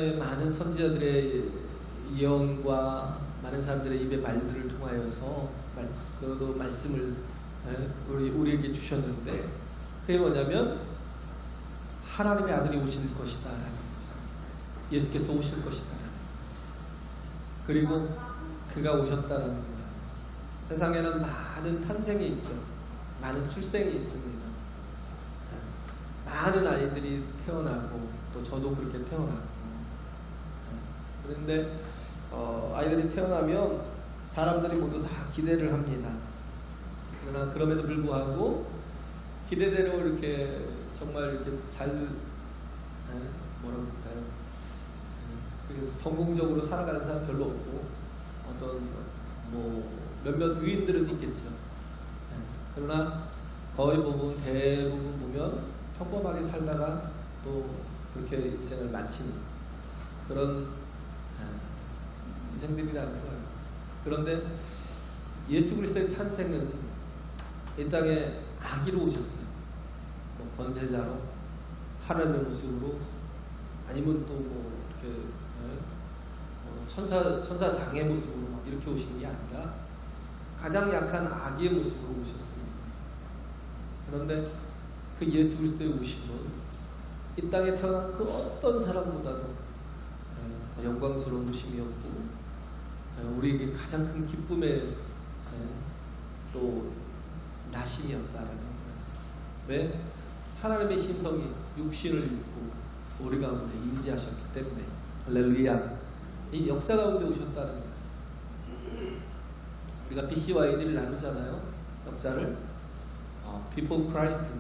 세상의 많은 선지자들의 예언과 많은 사람들의 입의 말들을 통하여서 그 말씀을 우리에게 주셨는데, 그게 뭐냐면 하나님의 아들이 오실 것이다 라는 거죠. 예수께서 오실 것이다 라는 거죠. 그리고 그가 오셨다라는 거예요. 세상에는 많은 탄생이 있죠. 많은 출생이 있습니다. 많은 아이들이 태어나고, 또 저도 그렇게 태어났고. 그런데 아이들이 태어나면 사람들이 모두 다 기대를 합니다. 그러나 그럼에도 불구하고 기대대로 이렇게 정말 이렇게 잘 뭐라고 할까요? 그래서 성공적으로 살아가는 사람 별로 없고, 어떤 뭐 몇몇 유인들은 있겠죠. 그러나 거의 대부분 보면 평범하게 살다가 또 그렇게 인생을 마치는 그런 인생들이라는 거예요. 그런데 예수 그리스도의 탄생은 이 땅에 아기로 오셨어요. 뭐 권세자로, 하나님의 모습으로, 아니면 또 뭐 이렇게 천사장의 모습으로 막 이렇게 오신 게 아니라 가장 약한 아기의 모습으로 오셨습니다. 그런데 그 예수 그리스도의 오심은 이 땅에 태어난 그 어떤 사람보다도 더 영광스러운 오심이었고, 우리에게 가장 큰 기쁨의 또 나심이었다라는 거예요. 왜? 하나님의 신성이 육신을 입고 우리 가운데 임재하셨기 때문에. 할렐루야. 이 역사 가운데 오셨다는 거예요. 우리가 BC와 AD를 나누잖아요. 역사를 Before Christ,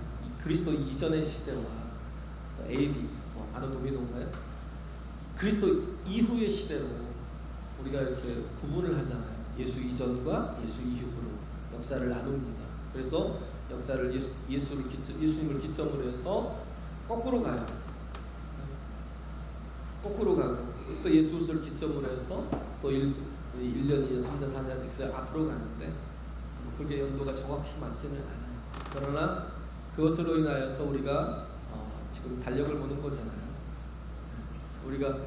그리스도 이전의 시대와 또 AD, 아노 도미노인가요? 그리스도 이후의 시대로 우리가 이렇게 구분을 하잖아요. 예수 이전과 예수 이후로 역사를 나눕니다. 그래서 역사를 예수님을 기점으로 해서 거꾸로 가요. 거꾸로 가고, 또 예수를 기점으로 해서 또 1년, 2년, 3년, 4년 X 앞으로 가는데 그게 연도가 정확히 맞지는 않아요. 그러나 그것으로 인하여서 우리가 지금 달력을 보는 거잖아요. 우리가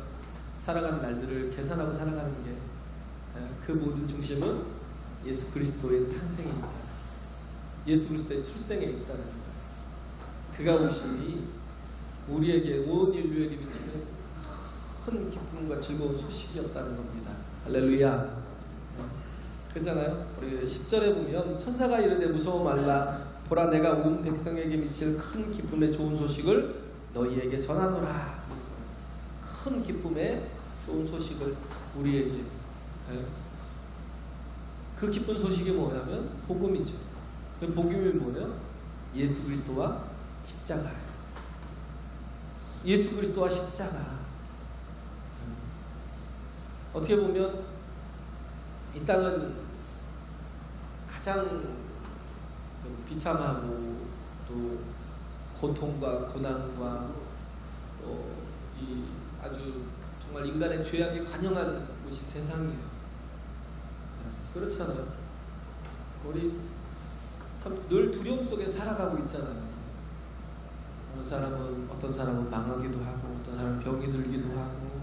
살아가는 날들을 계산하고 살아가는 게 그 모든 중심은 예수 그리스도의 탄생에 있다. 예수 그리스도의 출생에 있다는 거예요. 그가 오심이 우리에게, 온 인류에게 미치는 큰 기쁨과 즐거운 소식이었다는 겁니다. 할렐루야. 그잖아요. 우리 10절에 보면 천사가 이르되 무서워 말라. 보라, 내가 온 백성에게 미칠 큰 기쁨의 좋은 소식을 너희에게 전하노라. 큰 기쁨의 좋은 소식을 우리에게. 그 기쁜 소식이 뭐냐면 복음이죠. 그 복음이 뭐냐? 예수 그리스도와 십자가예요. 예수 그리스도와 십자가. 어떻게 보면 이 땅은 가장 좀 비참하고 또 고통과 고난과 또 이 아주 정말 인간의 죄악에 관영한 곳이 세상이에요. 그렇잖아요. 우리 참 늘 두려움 속에 살아가고 있잖아요. 어떤 사람은 망하기도 하고, 어떤 사람은 병이 들기도 하고,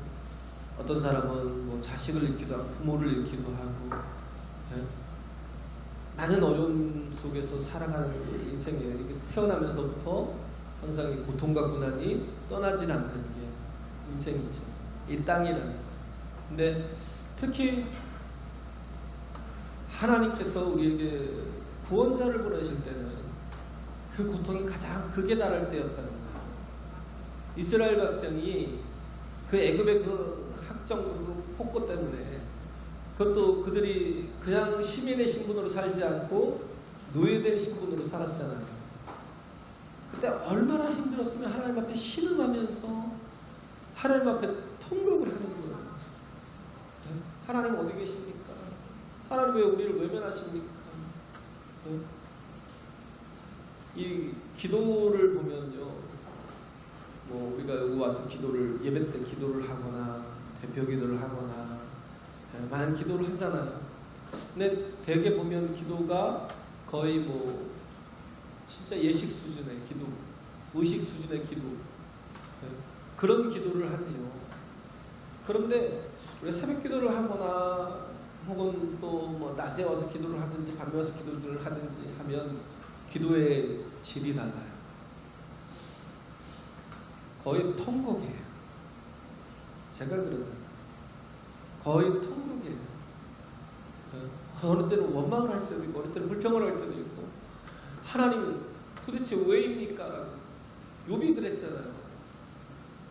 어떤 사람은 뭐 자식을 잃기도 하고, 부모를 잃기도 하고, 많은 어려움 속에서 살아가는 게 인생이에요. 이게 태어나면서부터 항상 이 고통과 고난이 떠나질 않는 게 인생이죠. 이 땅이라는 거예요. 근데 특히 하나님께서 우리에게 구원자를 보내실 때는 그 고통이 가장 극에 달할 때였다는 거예요. 이스라엘 백성이 그 애굽의 그 학정, 그 폭거 때문에, 그것도 그들이 그냥 시민의 신분으로 살지 않고 노예된 신분으로 살았잖아요. 그때 얼마나 힘들었으면 하나님 앞에 신음하면서 하나님 앞에 통곡을 하는 거예요. 하나님 어디 계십니까? 하나님 왜 우리를 외면하십니까? 이 기도를 보면요, 뭐 우리가 여기 와서 예배 때 기도를 하거나 대표 기도를 하거나 많은 기도를 하잖아요. 근데 대개 보면 기도가 거의 뭐 진짜 예식 수준의 기도, 의식 수준의 기도, 그런 기도를 하지요. 그런데 우리 새벽 기도를 하거나 혹은 또 뭐 낮에 와서 기도를 하든지 밤에 와서 기도를 하든지 하면 기도의 질이 달라요. 거의 통곡이에요. 제가 그러거든요. 거의 통곡이에요. 어느 때는 원망을 할 때도 있고 어느 때는 불평을 할 때도 있고 하나님 도대체 왜입니까? 욥이 그랬잖아요.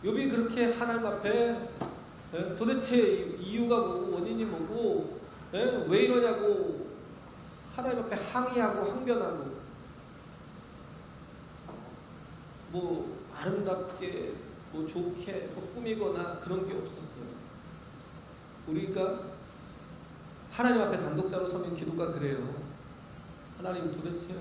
욥이 그렇게 하나님 앞에 도대체 이유가 뭐고 원인이 뭐고 왜 이러냐고 하나님 앞에 항의하고 항변하고 뭐 아름답게 뭐 좋게 뭐 꾸미거나 그런 게 없었어요. 우리가 하나님 앞에 단독자로 서면 기도가 그래요. 하나님 도대체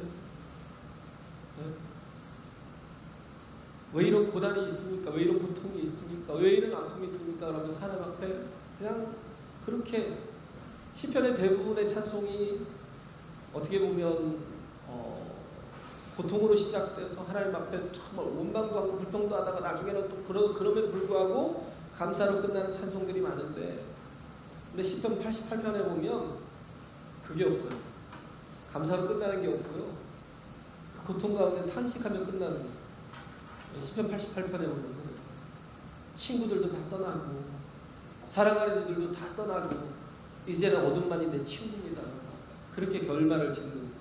왜 이런 고난이 있습니까? 왜 이런 고통이 있습니까? 왜 이런 아픔이 있습니까? 그러면서 하나님 앞에 그냥 그렇게 시편의 대부분의 찬송이 어떻게 보면 고통으로 시작돼서 하나님 앞에 정말 원망도 하고 불평도 하다가 나중에는 또 그럼에도 불구하고 감사로 끝나는 찬송들이 많은데 근데 시편 88편에 보면 그게 없어요. 감사로 끝나는 게 없고요. 그 고통 가운데 탄식하며 끝나는 거예요. 시편 88편에 보면 친구들도 다 떠나고 사랑하는 이들도 다 떠나고 이제는 어둠만이 내 친구입니다. 그렇게 결말을 짓는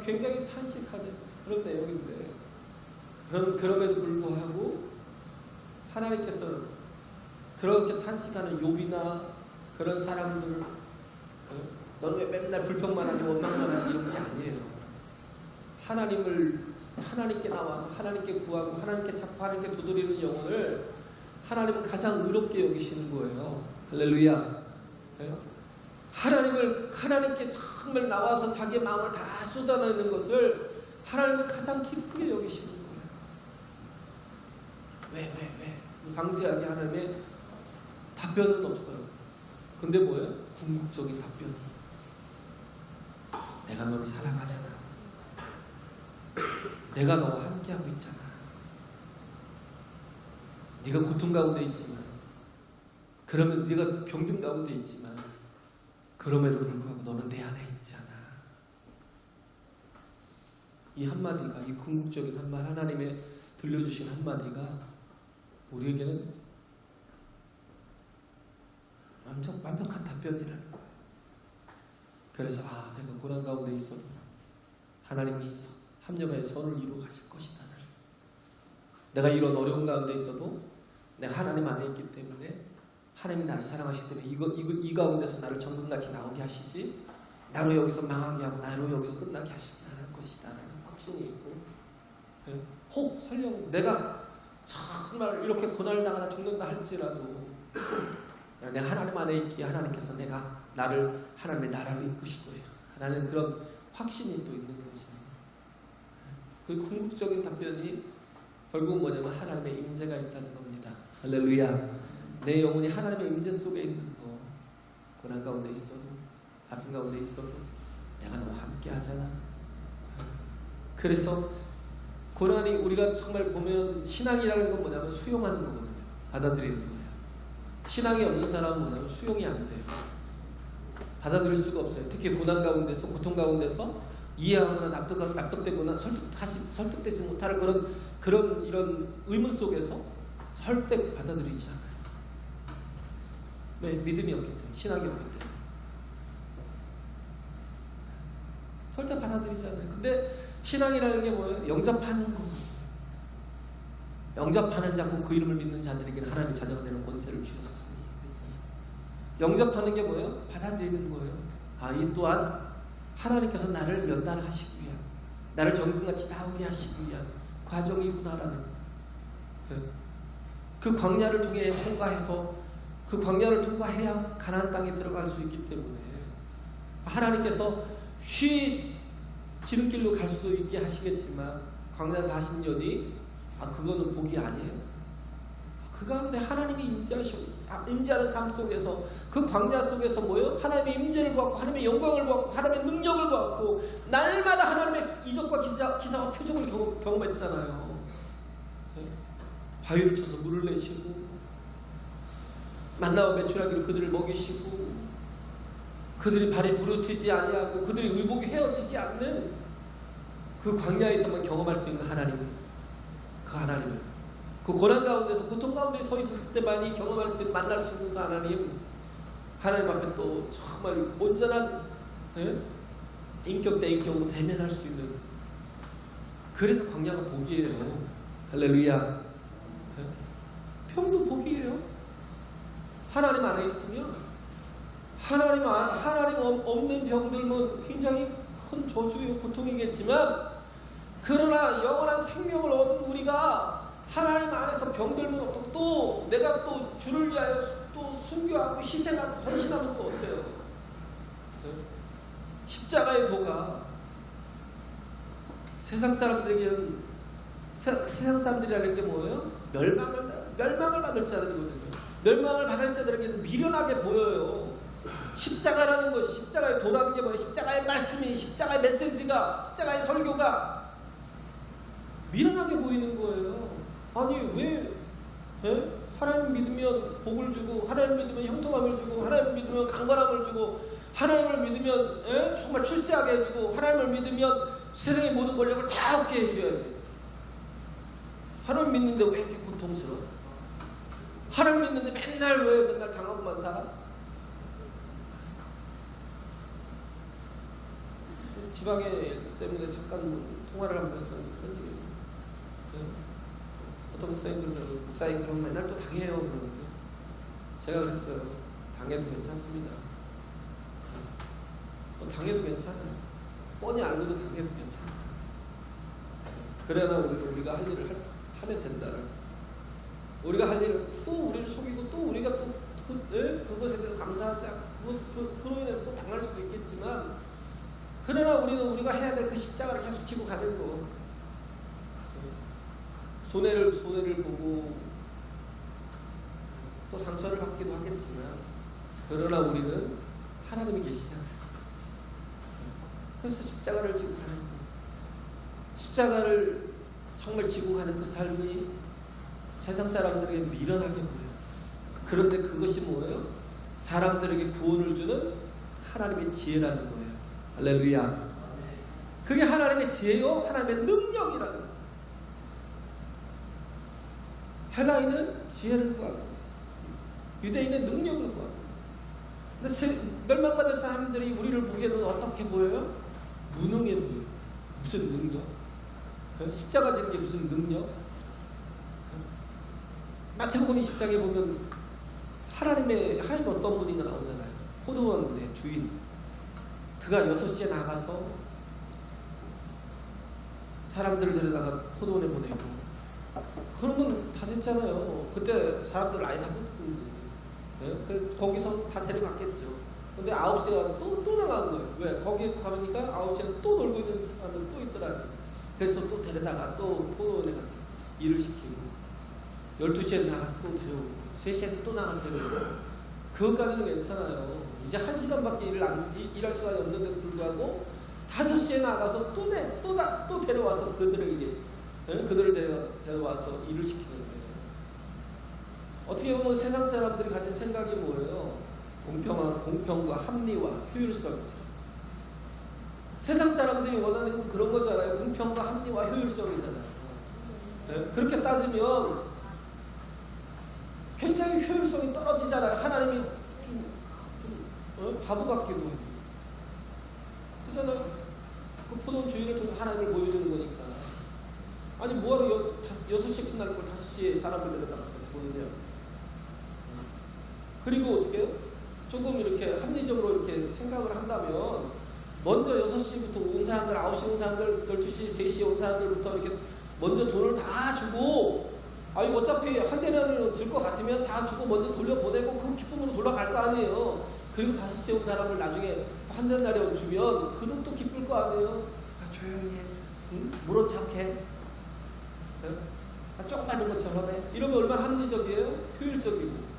굉장히 탄식하는 그런 내용인데 그럼에도 불구하고 하나님께서 그렇게 탄식하는 욥이나 그런 사람들 너는 왜 맨날 불평만 하니 원망만 하니 이런 게 아니에요. 하나님께 나와서 하나님께 구하고 하나님께 찾고 하나님께 두드리는 영혼을 하나님은 가장 의롭게 여기시는 거예요. 할렐루야. 하나님께 정말 나와서 자기의 마음을 다 쏟아내는 것을 하나님은 가장 기쁘게 여기시는 거예요. 왜? 상세하게 하나님의 답변은 없어요. 근데 뭐예요? 궁극적인 답변이 내가 너를 사랑하잖아. 내가 너와 함께하고 있잖아. 네가 고통 가운데 있지만 그러면 네가 병든 가운데 있지만 그럼에도 불구하고 너는 내 안에 있잖아. 이 한마디가 이 궁극적인 한마디 하나님의 들려주신 한마디가 우리에게는 완벽한 답변이라는 거예요. 그래서 내가 고난 가운데 있어도 하나님이 합력하여 선을 이루어 가실 것이다. 내가 이런 어려운 가운데 있어도 내가 하나님 안에 있기 때문에 하나님이 나를 사랑하시기 때문에 이 가운데서 나를 정금같이 나오게 하시지 나로 여기서 망하게 하고 나로 여기서 끝나게 하시지 않을 것이다 라는 확신이 있고 혹 설령 내가 정말 이렇게 고난을 당하다 죽는다 할지라도 내가 하나님 안에 있기에 하나님께서 나를 하나님의 나라로 이끄실 거예요 라는 그런 확신이 또 있는 거죠. 그 궁극적인 답변이 결국은 뭐냐면 하나님의 임재가 있다는 겁니다. 할렐루야. 내 영혼이 하나님의 임재 속에 있는 거 고난 가운데 있어도 아픔 가운데 있어도 내가 너와 함께 하잖아. 그래서 고난이 우리가 정말 보면 신앙이라는 건 뭐냐면 수용하는 거거든요. 받아들이는 거예요. 신앙이 없는 사람은 뭐냐면 수용이 안 돼요. 받아들일 수가 없어요. 특히 고난 가운데서 고통 가운데서 이해하거나 납득되거나 설득되지 못할 그런 이런 의문 속에서 절대 받아들이지 않아요. 왜? 믿음이 없기 때문에, 신학이 없기 때문에. 절대 받아들이지 않아요. 근데 신앙이라는 게 뭐예요? 영접하는 거. 영접하는 자고 그 이름을 믿는 자들에게는 하나님의 자녀가 되는 권세를 주셨으니. 그랬잖아요. 영접하는 게 뭐예요? 받아들이는 거예요. 이 또한 하나님께서 나를 연단하시기 위한, 나를 정금같이 나오게 하시기 위한 과정이구나라는 그 광야를 통과해서 그 광야를 통과해야 가나안 땅에 들어갈 수 있기 때문에 하나님께서 지름길로 갈 수 있게 하시겠지만 광야 40년이 그거는 복이 아니에요. 그 가운데 하나님이 임재하는 삶 속에서 그 광야 속에서 뭐예요? 하나님의 임재를 보았고 하나님의 영광을 보았고 하나님의 능력을 보았고 날마다 하나님의 이적과 기사와 표적을 경험했잖아요. 바위를 쳐서 물을 내시고 만나와 매출하기로 그들을 먹이시고 그들이 발이 부르트지 아니하고 그들이 의복이 헤어지지 않는 그 광야에서만 경험할 수 있는 하나님, 그 하나님을, 그 고난 가운데서 고통 가운데 서 있었을 때만이 경험할 수 있는, 만날 수 있는 그 하나님 앞에 또 정말 온전한 인격 대 인격으로 대면할 수 있는, 그래서 광야가 복이에요. 할렐루야. 병도 복이에요. 하나님 안에 있으면, 하나님 없는 병들면 굉장히 큰 저주요 고통이겠지만, 그러나 영원한 생명을 얻은 우리가 하나님 안에서 병들면 또 내가 또 주를 위하여 또 순교하고 희생하고 헌신하면 또 어때요? 십자가의 도가 세상 사람들에게는, 세상 사람들이라는 게 뭐예요? 멸망을 받을 자들이거든요. 멸망을 받을 자들에게는 미련하게 보여요. 십자가라는 것이, 십자가의 도라는 게 뭐예요? 십자가의 말씀이, 십자가의 메시지가, 십자가의 설교가 미련하게 보이는 거예요. 아니 왜 하나님 믿으면 복을 주고, 하나님 믿으면 형통함을 주고, 하나님 믿으면 강건함을 주고, 하나님을 믿으면 정말 출세하게 해주고, 하나님을 믿으면 세상의 모든 권력을 다 얻게 해줘야지. 하나님 믿는데 왜 이렇게 고통스러워? 하나님 믿는데 왜 맨날 당하고만 살아? 지방에 때문에 잠깐 통화를 한번 했었는데 그런 얘기예요. 어떤 목사님들은 목사님 그럼 맨날 또 당해요 그러는데, 제가 그랬어요. 당해도 괜찮습니다. 당해도 괜찮아요. 뻔히 알고도 당해도 괜찮아요. 그러나 우리가 할 일을 하면 된다는, 우리가 할 일을, 또 우리를 속이고 또 우리가 또 그것에 대해서 감사하지 않고 그로 인해서 또 당할 수도 있겠지만, 그러나 우리는 우리가 해야 될 그 십자가를 계속 지고 가는 거. 손해를 보고 또 상처를 받기도 하겠지만, 그러나 우리는 하나님이 계시잖아요. 그래서 십자가를 지고 가는 거, 십자가를 정말 지고 가는 그 삶이 세상 사람들에게 미련하게 보여요. 그런데 그것이 뭐예요? 사람들에게 구원을 주는 하나님의 지혜라는 거예요. 할렐루야. 그게 하나님의 지혜요, 하나님의 능력이라는 거예요. 헬라인은 지혜를 구하고 유대인은 능력을 구하고, 근데 멸망받을 사람들이 우리를 보기에는 어떻게 보여요? 무능해 보여요. 무슨 능력? 십자가 지는 게 무슨 능력? 마태복음 24장에 보면 하나님 어떤 분인가 나오잖아요. 포도원의 주인. 그가 6시에 나가서 사람들을 데려다가 포도원에 보내고, 그러면 다 됐잖아요. 그때 사람들 아예 다 뽑든지. 그래서 거기서 다 데려갔겠죠. 근데 9시에 또 나가는 거예요. 왜? 거기 가보니까 9시에 또 놀고 있는 사람들 또 있더라고요. 그래서 또 데려다가 또 포도원에 가서 일을 시키고, 12시에 나가서 또 데려오고, 3시에 또 나가서 데려오고. 그것까지는 괜찮아요. 이제 1시간밖에 일할 시간이 없는데도 불구하고 5시에 나가서 또 데려와서 그들을 데려와서 일을 시키는 거예요. 어떻게 보면 세상 사람들이 가진 생각이 뭐예요? 공평과 합리와 효율성이죠. 세상 사람들이 원하는 건 그런 거잖아요. 공평과 합리와 효율성이잖아요. 그렇게 따지면 굉장히 효율성이 떨어지잖아요. 하나님이 좀 바보 같기도 하고. 그래서 그 포도원 주인을 통해서 하나님을 보여주는 거니까. 아니 뭐하러 6시에 끝날 걸 5시에 사람을 데려다가 같이 보느냐. 그리고 어떻게 해요? 조금 이렇게 합리적으로 이렇게 생각을 한다면, 먼저 6시부터 온 사람들, 9시 온 사람들, 12시, 3시에 온 사람들부터 이렇게 먼저 돈을 다 주고, 아니 어차피 한 대나리는 줄 것 같으면 다 주고 먼저 돌려보내고 그 기쁨으로 돌아갈 거 아니에요. 그리고 5시에 온 사람을 나중에 한 대나리 주면 그 돈도 기쁠 거 아니에요. 조용히 해. 응? 모른 척해. 쪽 받은 것처럼 해. 이러면 얼마나 합리적이에요? 효율적이고.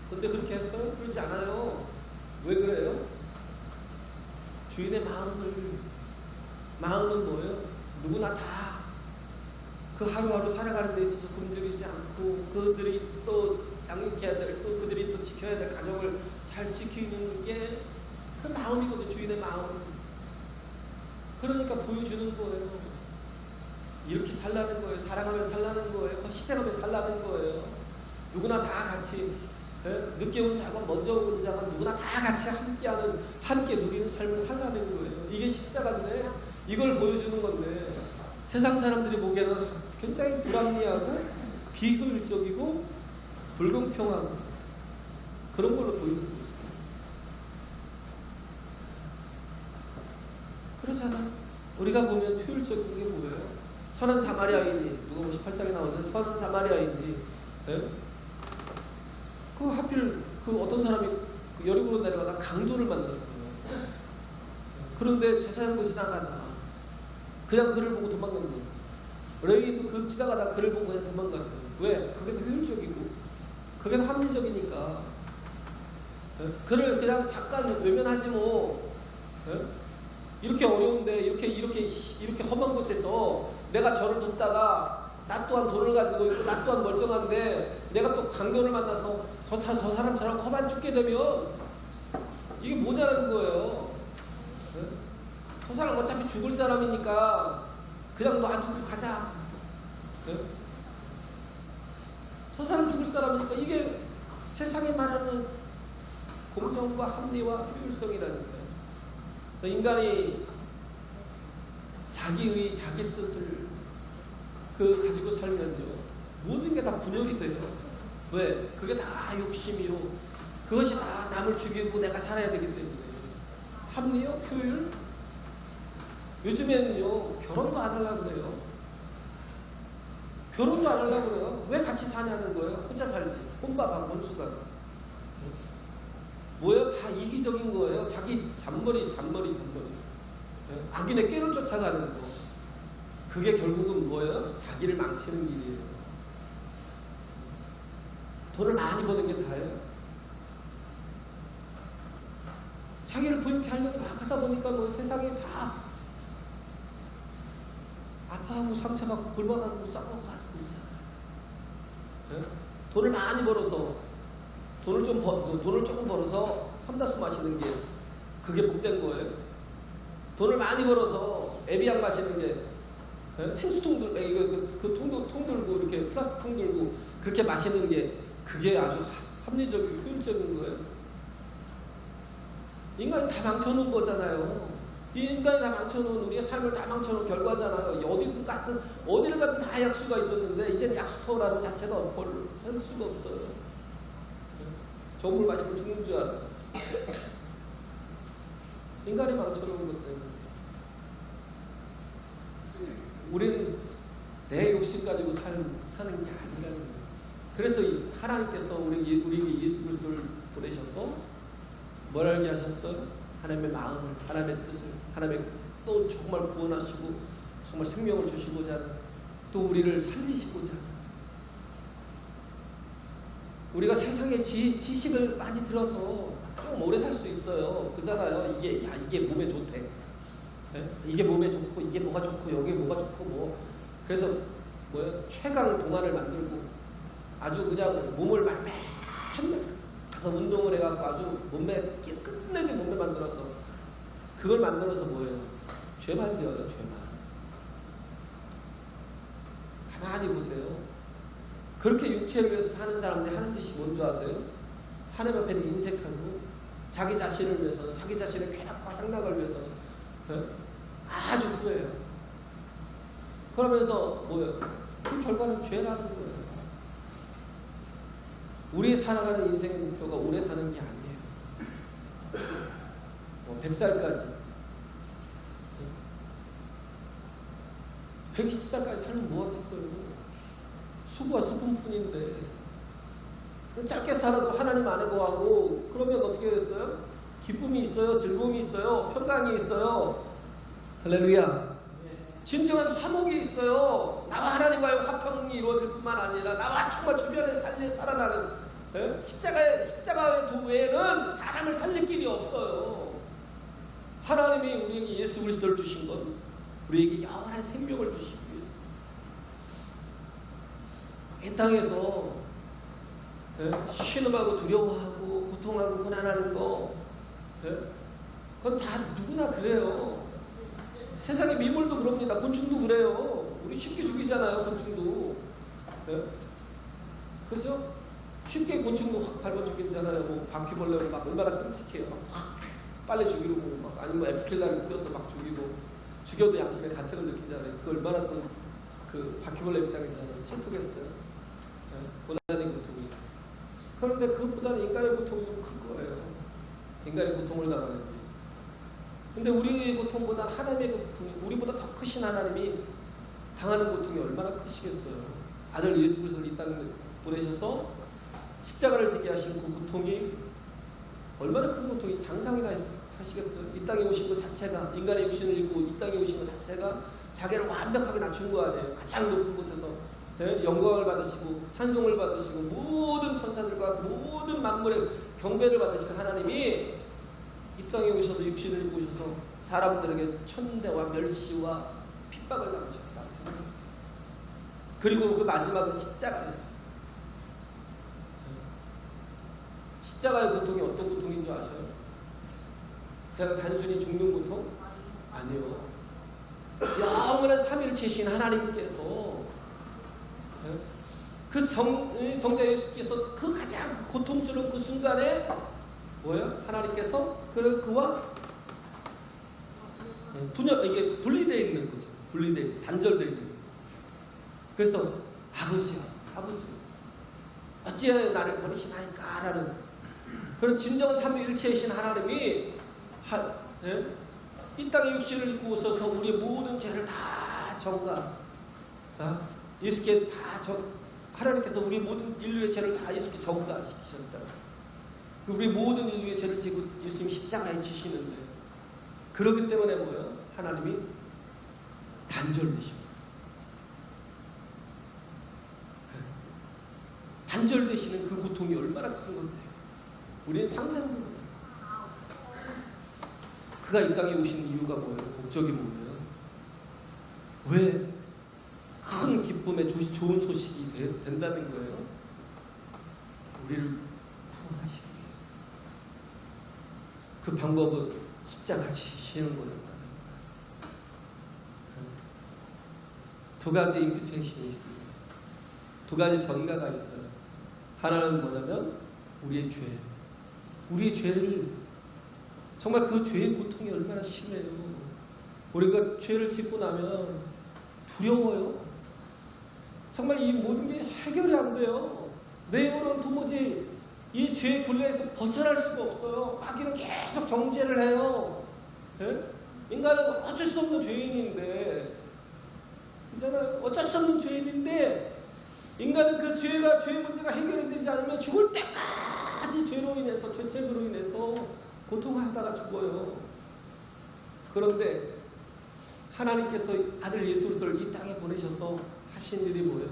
근데 그렇게 했어요? 그렇지 않아요. 왜 그래요? 주인의 마음은 뭐예요? 누구나 다 그 하루하루 살아가는 데 있어서 굶주리지 않고 그들이 또 양육해야 될, 또 그들이 또 지켜야 될 가정을 잘 지키는 게 그 마음이거든, 주인의 마음. 그러니까 보여주는 거예요. 이렇게 살라는 거예요. 사랑하며 살라는 거예요. 희생하며 살라는 거예요. 누구나 다 같이, 늦게 온 자건 먼저 온 자건 누구나 다 같이 함께하는, 함께 누리는 삶을 살라는 거예요. 이게 십자가인데 이걸 보여주는 건데 세상 사람들이 보기에는 굉장히 불합리하고 비효율적이고 불공평한 그런 걸로 보이는 거죠. 그렇잖아. 우리가 보면 효율적인 게 뭐예요? 선한 사마리아인이, 누가 18장에 나오죠. 선한 사마리아인이, 그 하필 그 어떤 사람이 그 여리고로 내려가다 강도를 만났어요. 그런데 제사장도 지나가다가 그냥 그를 보고 도망간 거예요. 레위인도 그 지나가다 그를 보고 그냥 도망갔어요. 왜? 그게 더 효율적이고 그게 더 합리적이니까. 그를 그냥 잠깐 외면하지 뭐. 이렇게 어려운데 이렇게 험한 곳에서 내가 저를 돕다가 나 또한 돈을 가지고 있고 나 또한 멀쩡한데 내가 또 강도를 만나서 저 사람처럼 험한 죽게 되면 이게 뭐냐는 거예요. 저 사람 어차피 죽을 사람이니까 그냥 놔두고 가자. 저 사람 죽을 사람이니까 이게 세상에 말하는 공정과 합리와 효율성이라니까요. 인간이 자기의 자기 뜻을 가지고 살면요 모든 게 다 분열이 돼요. 왜? 그게 다 욕심이요. 그것이 다 남을 죽이고 내가 살아야 되기 때문에. 합리요? 효율? 요즘에는요 결혼도 안 하려고 그래요. 결혼도 안 하려고 그래요. 왜 같이 사냐는 거예요. 혼자 살지. 혼밥하고 혼수가고. 뭐예요? 다 이기적인 거예요. 자기 잔머리. 악인의 꾀를 쫓아가는 거. 그게 결국은 뭐예요? 자기를 망치는 길이에요. 돈을 많이 버는 게 다예요. 자기를 부유케 하려고 막 하다 보니까 뭐 세상에 다 아파하고 상처받고 굶어가고 썩어가고 있잖아요. 돈을 많이 벌어서 돈을 조금 벌어서 삼다수 마시는 게 그게 복된 거예요. 돈을 많이 벌어서 에비앙 마시는 게 생수통 통 들고 이렇게 플라스틱 통 들고 그렇게 마시는 게 그게 아주 합리적이고 효율적인 거예요. 인간이 다 망쳐놓은 거잖아요. 이 인간이 다 망쳐놓은 우리의 삶을 다 망쳐놓은 결과잖아요. 어디를 가든 다 약수가 있었는데 이제 약수터라는 자체가 찾을 수가 없어요. 저물 마시면 죽는 줄 알아. 인간이 망쳐놓은 것 때문에. 우리는 내 욕심 가지고 사는 게 아니라는 거예요. 그래서 하나님께서 우리 예수 그리스도를 보내셔서 뭘 알게 하셨어요? 하나님의 마음을, 하나님의 뜻을, 하나님의 또 정말 구원하시고 정말 생명을 주시고자 하는, 또 우리를 살리시고자 하는. 우리가 세상에 지식을 많이 들어서 좀 오래 살 수 있어요. 그잖아요. 이게 몸에 좋대. 이게 몸에 좋고 이게 뭐가 좋고 여기 뭐가 좋고 뭐. 그래서 최강 동안을 만들고 아주 그냥 몸을 맨날 가서 운동을 해갖고 아주 끝내지 몸매 만들어서 그걸 만들어서 뭐예요? 죄만 지어요. 죄만. 가만히 보세요. 그렇게 육체를 위해서 사는 사람들이 하는 짓이 뭔 줄 아세요? 하나님 앞에는 인색하고 자기 자신을 위해서는, 자기 자신의 쾌락과 향락을 위해서는 아주 후회해요. 그러면서 뭐예요? 그 결과는 죄라는 거예요. 우리 살아가는 인생의 목표가 오래 사는 게 아니에요. 100살까지 120살까지 살면 뭐 하겠어요? 수고와 슬픔뿐인데 짧게 살아도 하나님 안에 거하고 그러면 어떻게 됐어요? 기쁨이 있어요. 즐거움이 있어요. 평강이 있어요. 할렐루야. 진정한 화목이 있어요. 나와 하나님과의 화평이 이루어질 뿐만 아니라 나와 정말 주변에 살아나는 십자가의 도 외에는 사람을 살릴 길이 없어요. 하나님이 우리에게 예수 그리스도를 주신 건 우리에게 영원한 생명을 주시기 위해서. 이 땅에서 신음하고 두려워하고 고통하고 고난하는 거, 그건 다 누구나 그래요. 세상의 미물도 그럽니다. 곤충도 그래요. 우리 쉽게 죽이잖아요, 곤충도. 그래서 쉽게 곤충도 확 밟아 죽이잖아요. 뭐 바퀴벌레를 막 얼마나 끔찍해요. 막 확 빨래 죽이고, 막 아니면 에프킬라를 뿌려서 막 죽이고, 죽여도 양심의 가책을 느끼잖아요. 그 얼마나 또 그 바퀴벌레 입장에서는 슬프겠어요. 고난의 고통이. 그런데 그것보다는 인간의 고통이 좀 큰 거예요. 인간의 고통을 당하는 게. 근데 우리의 고통보다 하나님의 고통이, 우리보다 더 크신 하나님이 당하는 고통이 얼마나 크시겠어요. 아들 예수 그리스도를 이 땅에 보내셔서 십자가를 지게 하신 그 고통이 얼마나 큰 고통이 상상이나 하시겠어요. 이 땅에 오신 것 자체가, 인간의 육신을 입고 이 땅에 오신 것 자체가 자기를 완벽하게 낮춘 거 아니에요. 가장 높은 곳에서 영광을 받으시고 찬송을 받으시고 모든 천사들과 모든 만물의 경배를 받으시는 하나님이 이 땅에 오셔서 육신을 입고 오셔서 사람들에게 천대와 멸시와 핍박을 당하셨다고 생각합니다. 그리고 그 마지막은 십자가였어요. 십자가의 고통이 어떤 고통인 줄 아셔요? 그냥 단순히 죽는 고통? 아니요. 영원한 삼일체신 하나님께서 그 성자 예수께서 그 가장 그 고통스러운 그 순간에 뭐예요? 하나님께서 그와 이게 분리되어 있는 거죠. 단절되어 있는 거죠. 그래서 아버지야, 어찌하여 나를 버리시나이까 라는 그런 진정한 삼위일체이신 하나님이 이 땅에 육신을 입고 오셔서 우리의 모든 죄를 다 예수께 하나님께서 우리 모든 인류의 죄를 다 예수께 전가시키셨잖아요. 우리 모든 인류의 죄를 지고 예수님 십자가에 지시는데, 그렇기 때문에 뭐예요? 하나님이 단절되십니다. 단절되시는 그 고통이 얼마나 큰 건데 우리는 상상도 못합니다. 그가 이 땅에 오신 이유가 뭐예요? 목적이 뭐예요? 왜 큰 기쁨의 좋은 소식이 된다는 거예요? 우리를 구원하시기 위해서. 그 방법은 십자가 지시는 거였다. 두 가지 임피테이션이 있습니다. 두 가지 전가가 있어요. 하나는 뭐냐면 우리의 죄. 우리의 죄를, 정말 그 죄의 고통이 얼마나 심해요. 우리가 죄를 짓고 나면 두려워요. 정말 이 모든 게 해결이 안 돼요. 내 힘으로는 도무지 이 죄의 굴레에서 벗어날 수가 없어요. 마귀는 계속 정죄를 해요. 인간은 어쩔 수 없는 죄인인데, 그잖아요. 어쩔 수 없는 죄인인데, 인간은 그 죄의 문제가 해결이 되지 않으면 죽을 때까지 죄로 인해서, 죄책으로 인해서 고통하다가 죽어요. 그런데 하나님께서 아들 예수 그리스도를 이 땅에 보내셔서 하신 일이 뭐예요?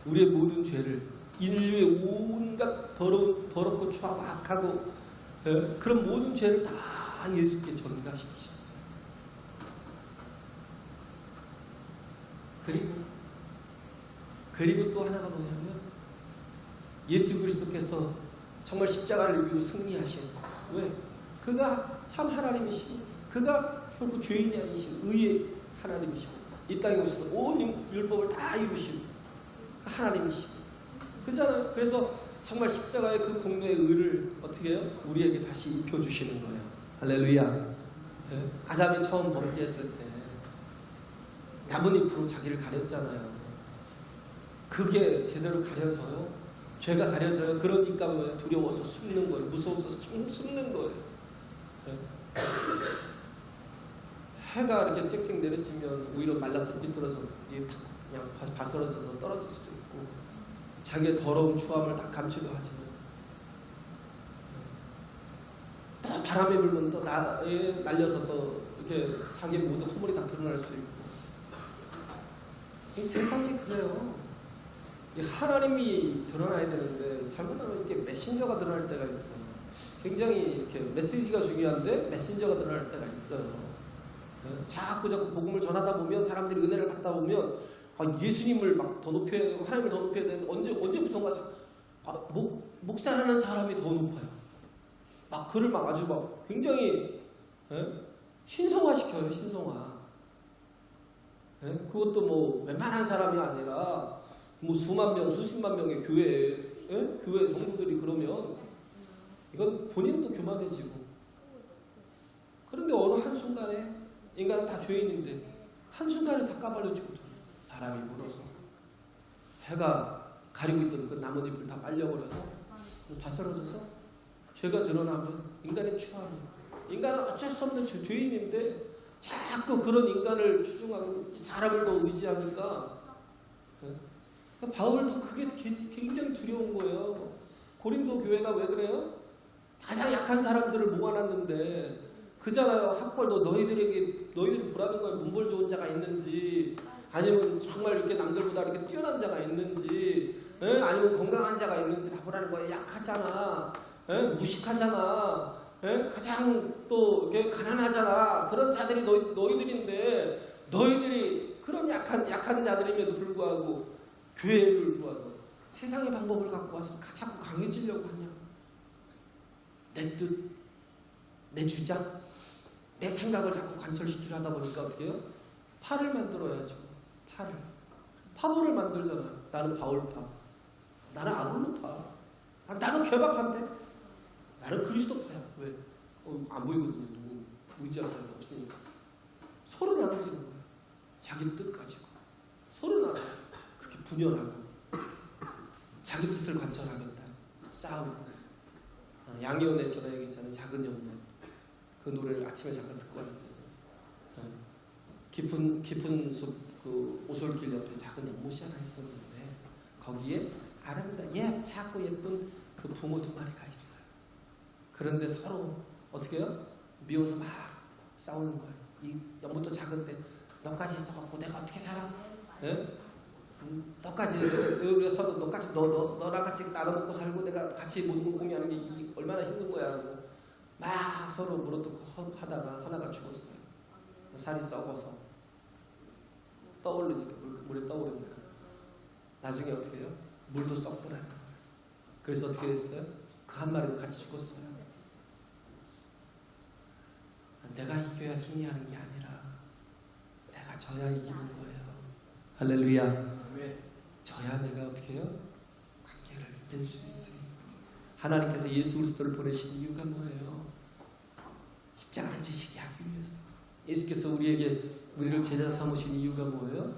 우리의 모든 죄를, 인류의 온갖 더럽고 추하고 악하고 그런 모든 죄를 다 예수께 전가시키셨어요. 그리고 또 하나가 뭐냐면 예수 그리스도께서 정말 십자가를 이기고 승리하신, 왜? 그가 참 하나님이시고 그가 결국 죄인이 아니신 의의 하나님이시고 이 땅에 오셔서 온 율법을 다 이루신 그 하나님이시고 그렇잖아요. 그래서 정말 십자가의 그 공로의 의를 어떻게 해요? 우리에게 다시 입혀주시는 거예요. 할렐루야. 아담이 처음 범죄했을 때 나뭇잎으로 자기를 가렸잖아요. 그게 제대로 가려져요? 죄가 가려져요? 그러니까 뭐예요? 두려워서 숨는 거예요. 무서워서 숨는 거예요. 해가 이렇게 쨍쨍 내려치면 오히려 말라서 삐뚤어서 이게 다 그냥 바스러져서 떨어질 수도 있고, 자기의 더러운 추함을 다 감추려 하지만 또 바람이 불면 또 날려서 또 이렇게 자기 모든 허물이 다 드러날 수 있고, 이 세상이 그래요. 이 하나님이 드러나야 되는데 잘못하면 이렇게 메신저가 드러날 때가 있어요. 굉장히 이렇게 메시지가 중요한데 메신저가 드러날 때가 있어요. 자꾸 복음을 전하다 보면, 사람들이 은혜를 받다 보면 예수님을 막 더 높여야 되고 하나님을 더 높여야 되는데 언제부턴가 목사라는 사람이 더 높아요. 막 그를 막 아주 막 굉장히 신성화시켜요. 신성화. 그것도 뭐 웬만한 사람이 아니라 뭐 수만 명, 수십만 명의 교회 성도들이 그러면 이건 본인도 교만해지고. 그런데 어느 한순간에 인간은 다 죄인인데 한순간에 다 까발려지고 바람이 불어서 해가 가리고 있던 그 나뭇잎을 다 빨려버려서 다 쓰러져서 죄가 드러나면 인간의 추함이, 인간은 어쩔 수 없는 죄인인데 자꾸 그런 인간을 추종하고 사람을 더 의지하니까 바울도 그게 굉장히 두려운 거예요. 고린도 교회가 왜 그래요? 가장 약한 사람들을 모아놨는데 그잖아요. 학벌도 너희들이 보라는 거에 문벌 좋은 자가 있는지, 아니면 정말 이렇게 남들보다 이렇게 뛰어난 자가 있는지, 아니면 건강한 자가 있는지 다 보라는 거에 약하잖아, 무식하잖아, 가장 또 이렇게 가난하잖아. 그런 자들이 너희들인데 너희들이 그런 약한 자들임에도 불구하고 교회를 모아서 세상의 방법을 갖고 와서 자꾸 강해지려고 하냐? 내 뜻, 내 주장, 내 생각을 자꾸 관철시키려 하다 보니까 어떻게 해요? 파를 만들어야죠. 파벌을 만들잖아요. 나는 바울파, 나는 아볼로파, 나는 개박파인데, 나는 그리스도파야. 왜? 안 보이거든요. 누구 의지할 사람이 없으니까. 서로 나눠지는 거예요. 자기 뜻 가지고 서로 나눠서 그렇게 분열하고 자기 뜻을 관철하겠다. 싸우고. 양희원의 제가 얘기했잖아요. 작은 연못. 그 노래를 아침에 잠깐 듣고 왔는데, 깊은 숲 그 오솔길 옆에 작은 연못이 하나 있었는데 거기에 작고 예쁜 그 붕어 2마리가 있어요. 그런데 서로 어떻게 해요? 미워서 막 싸우는 거예요. 이 연못도 작은데 너까지 있어갖고 내가 어떻게 살아? 너까지 그래서 너까지 너랑 같이 나눠 먹고 살고 내가 같이 모든 걸 공유하는 게 얼마나 힘든 거야 하고 막 서로 물어뜯고 하다가 하나가 죽었어요. 살이 썩어서 떠오르니까 물에 떠오르니까 나중에 어떻게 해요? 물도 썩더라는 거예요. 그래서 어떻게 됐어요? 그 한 마리도 같이 죽었어요. 내가 이겨야 승리하는 게 아니라 내가 져야 이기는 거예요. 할렐루야. 져야 내가 어떻게 해요? 관계를 맺을 수 있어요. 하나님께서 예수 그리스도를 보내신 이유가 뭐예요? 십자가를 지시게 하기 위해서. 예수께서 우리를 제자 삼으신 이유가 뭐예요?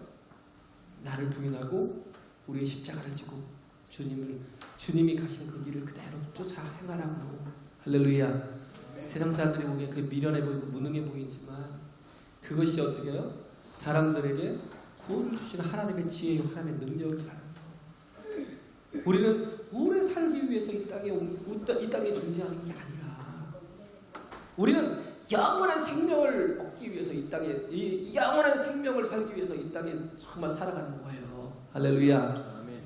나를 부인하고 우리의 십자가를 지고 주님이 가신 그 길을 그대로 쫓아 행하라고. 할렐루야. 세상 사람들이 보기에 그 미련해 보이고 무능해 보이지만 그것이 어떻게 해요? 사람들에게 구원을 주시는 하나님의 지혜요, 하나님의 능력이라는 거. 우리는 오래 살기 위해서 이 땅에 존재하는 게 아니라 우리는 영원한 생명을 얻기 위해서 이 영원한 생명을 살기 위해서 이 땅에 정말 살아가는 거예요. 할렐루야. 아멘.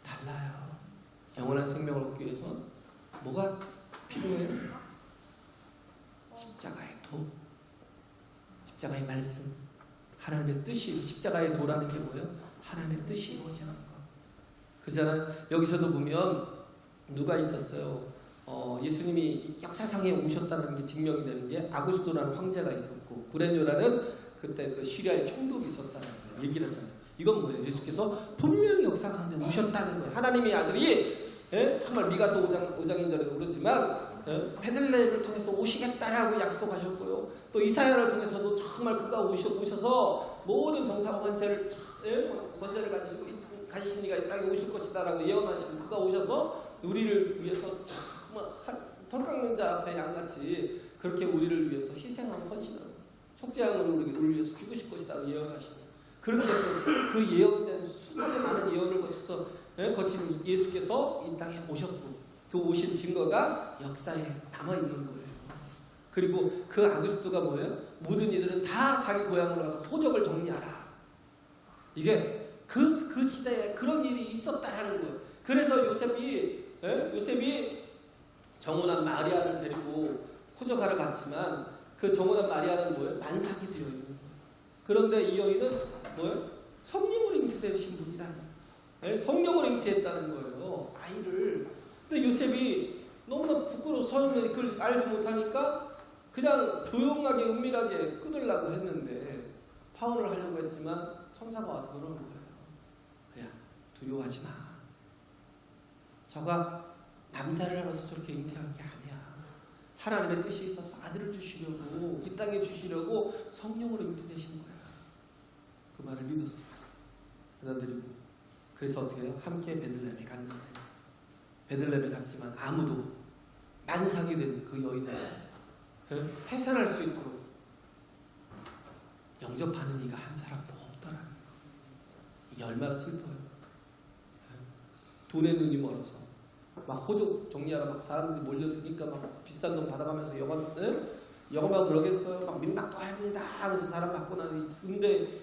달라요. 영원한 생명을 얻기 위해서 뭐가 필요해요? 십자가의 도, 십자가의 말씀, 하나님의 뜻이. 십자가의 도라는 게 뭐예요? 하나님의 뜻이 이루어지는 거. 그잖아요. 여기서도 보면 누가 있었어요? 예수님이 역사상에 오셨다는 게 증명이 되는 게 아구스토라는 황제가 있었고 구레뇨라는 그때 그 시리아의 총독이 있었다는 걸 얘기를 하잖아요. 이건 뭐예요? 예수께서 분명히 역사 가운데 오셨다는 거예요. 하나님의 아들이 정말 미가서 5장인절에도 그러지만 베들레헴을 통해서 오시겠다라고 약속하셨고요. 또 이사야를 통해서도 정말 그가 오셔서 모든 정사와 권세를 가지신 이가 이 땅에 오실 것이다라고 예언하시고 그가 오셔서 우리를 위해서 정말 털 깎는 자 앞에 양같이 그렇게 우리를 위해서 희생하고 헌신하고 속죄양으로 우리를 위해서 죽으실 것이다라고 예언하시고 그렇게 해서 그 예언된 수많은 많은 예언을 거친 예수께서 이 땅에 오셨고 그 오신 증거가 역사에 남아있는 거예요. 그리고 그 아구스토가 뭐예요? 모든 이들은 다 자기 고향으로 가서 호적을 정리하라. 이게 그 시대에 그런 일이 있었다라는 거예요. 그래서 요셉이 정혼한 마리아를 데리고 호적하러 갔지만 그 정혼한 마리아는 뭐예요? 만삭이 되어 있는 거예요. 그런데 이 여인은 뭐예요? 성령으로 잉태되신 분이라는, 성령으로 잉태했다는 거예요, 아이를. 근데 요셉이 너무나 부끄러워서 성령이 그걸 알지 못하니까 그냥 조용하게 은밀하게 끊으려고 했는데 파혼을 하려고 했지만 천사가 와서 그러는 거예요. 야, 두려워하지 마. 저가 남자를 알아서 저렇게 잉태한 게 아니야. 하나님의 뜻이 있어서 아들을 주시려고, 이 땅에 주시려고 성령으로 잉태되신 거야. 그 말을 믿었어요. 그래서 어떻게 해요? 함께 베들레헴에 갔는데, 베들레헴에 갔지만 아무도 만삭이 된 그 여인을 해산할 수 있도록 영접하는 이가 한 사람도 없더라는 거. 이게 얼마나 슬퍼요. 돈에 눈이 멀어서 막 호적 정리하러 막 사람들이 몰려드니까 막 비싼 돈 받아가면서 영어만 그러겠어요. 막 민박도 합니다 하면서 사람 받고 나니, 근데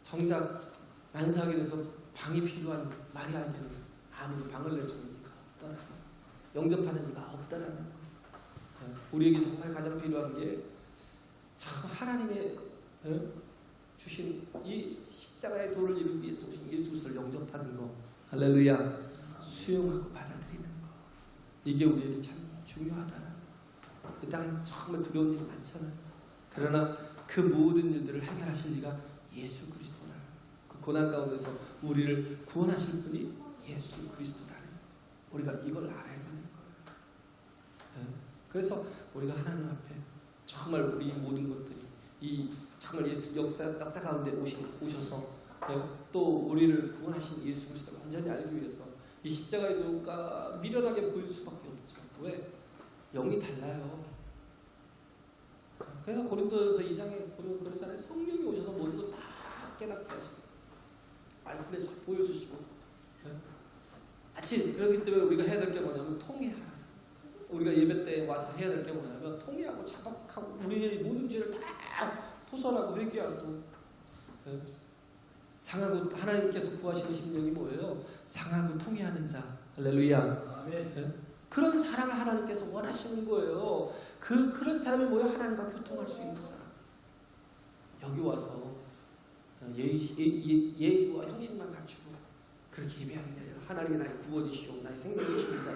정작 만삭이 돼서 방이 필요한 마리아에게는 아무도 방을 내주는 이가 없더라는 거. 영접하는 이가 없더라는 거. 우리에게 정말 가장 필요한 게 참 하나님의 주신 이 십자가의 도를 이루기 위해서 오신 예수 그리스도를 영접하는 거, 할렐루야, 수용하고 받아들이는 거, 이게 우리에게 참 중요하다는 거. 이 땅엔 정말 두려운 일이 많잖아요. 그러나 그 모든 일들을 해결하실 이가 예수 그리스도라는 거. 그 고난 가운데서 우리를 구원하실 분이 예수 그리스도라는 거. 우리가 이걸 알아야 되는 거예요. 그래서 우리가 하나님 앞에 정말 우리 모든 것들이 이 정말 예수 역사 가운데 오셔서 또 우리를 구원하신 예수 그리스도를 완전히 알기 위해서 이 십자가의 도가 미련하게 보일 수밖에 없죠. 왜? 영이 달라요. 그래서 고린도전서 2장에 보면 그렇잖아요. 성령이 오셔서 모든 걸 다 깨닫게 하시고 말씀해 보여주시고, 마치 그렇기 때문에 우리가 해야 될 게 뭐냐면 통회하라. 우리가 예배 때 와서 해야 될 게 뭐냐면 통회하고 자박하고 우리의 모든 죄를 다 토설하고 회개하고, 상하고, 하나님께서 구하시는 심령이 뭐예요? 상하고 통회하는 자. 할렐루야. 그런 사람을 하나님께서 원하시는 거예요. 그런 사람이 뭐예요? 하나님과 교통할 수 있는 사람. 여기 와서 예의와 형식만 갖추고 그렇게 예배하는 게 아니라 하나님이 나의 구원이시오, 나의 생명이십니다.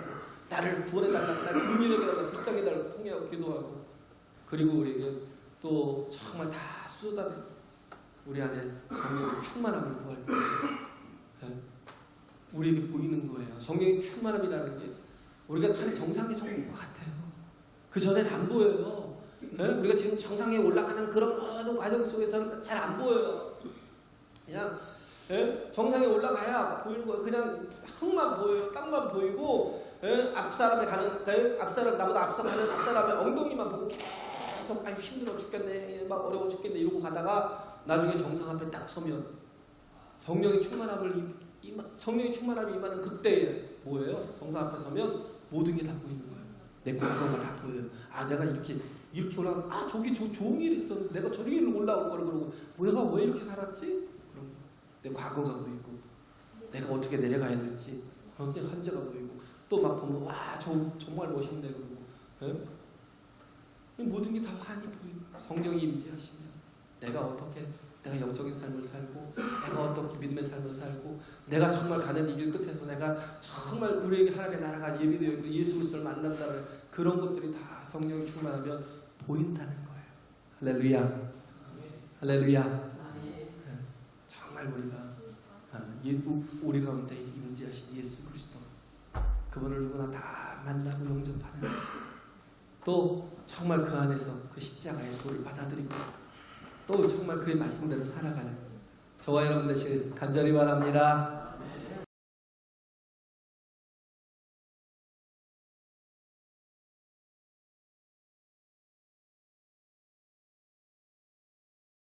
나를 구원해달라고, 나를 불미해달라고, 불쌍해달라고 통회하고 기도하고, 그리고 우리에게 또 정말 다 쏟아낸 우리 안에 성령의 충만함을 구할 때 우리에게 보이는 거예요. 성령의 충만함이라는 게 우리가 산의 정상에서 온 것 같아요. 그 전에는 안 보여요. 우리가 지금 정상에 올라가는 그런 모든 과정 속에서는 잘 안 보여요. 그냥 정상에 올라가야 보이는 거예요. 그냥 흙만 보여요. 땅만 보이고, 앞사람에 가는, 앞사람, 나보다 앞서가는 앞사람의 엉덩이만 보고 계속 아유 힘들어 죽겠네, 막 어려워 죽겠네 이러고 가다가 나중에 정상 앞에 딱 서면 성령의 충만함이 임하는 그때에 뭐예요? 정상 앞에 서면 모든 게 다 보이는 거예요. 내 과거가 다 보여요. 아, 내가 이렇게 올라가, 저기 좋은 일이 있었는데 내가 저리 올라올 거를, 그러고 내가 왜 이렇게 살았지? 그럼 내 과거가 보이고, 내가 어떻게 내려가야 될지 현재가 보이고, 또 막 보면 와, 정말 멋있네 그러고, 모든 게 다 환히 보이고, 성령이 임재하시면 내가 영적인 삶을 살고, 내가 어떻게 믿음의 삶을 살고, 내가 정말 가는 이 길 끝에서 내가 정말 우리에게 하나님의 나라가 예비되어 있고 예수 그리스도를 만난다는 그런 것들이 다 성령이 충만하면 보인다는 거예요. 할렐루야. 할렐루야. 정말 우리 가운데 임재하신 예수 그리스도, 그분을 누구나 다 만나고 영접하는, 또 정말 그 안에서 그 십자가의 도를 받아들이고 또 정말 그의 말씀대로 살아가는 저와 여러분 되시길 간절히 바랍니다.